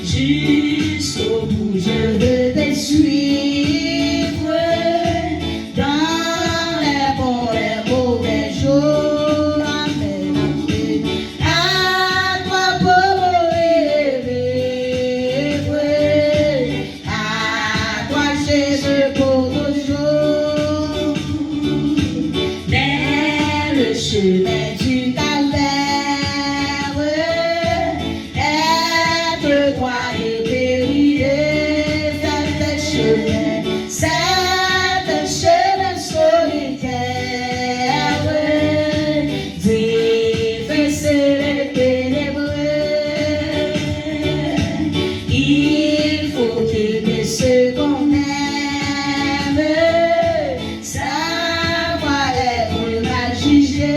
Jusqu'au bout, je veux te suivre dans les bons, les mauvais jours. Amen, amen. À toi pour me revivre, à toi Jésus pour toujours. Mais le chemin du calvaire est droit et périlleux. C'est un chemin solitaire, difficile et ténébreux. Il faut aimer ce qu'on aime, savoir être mal jugé.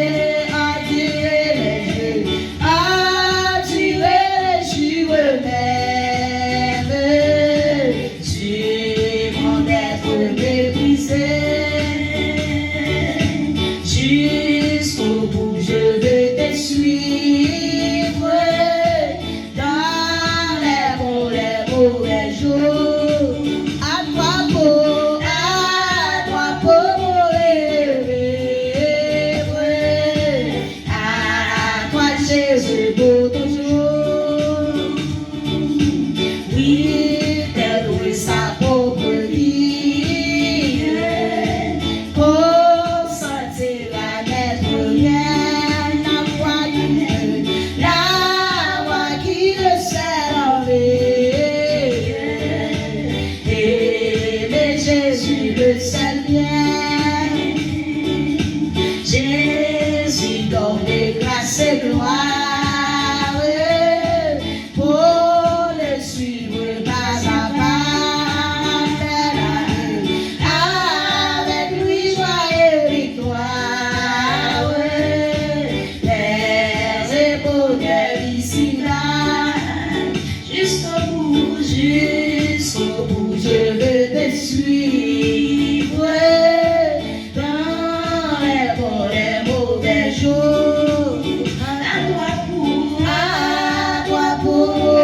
Jusqu'au bout, je veux te suivre dans les bons, les mauvais jours. À toi pour revivre, à toi Jésus pour toujours. Oui, tel louer sa propre vie, pour sentir la voix qui le sait enlever. Aimer Jésus le sait bien. Jésus donne des grâces et gloire pour le suivre pas à pas. Avec lui joie et victoire, paix et bonheur ici là. Jusqu'au bout, je veux te suivre dans les bons, les mauvais jours. À toi pour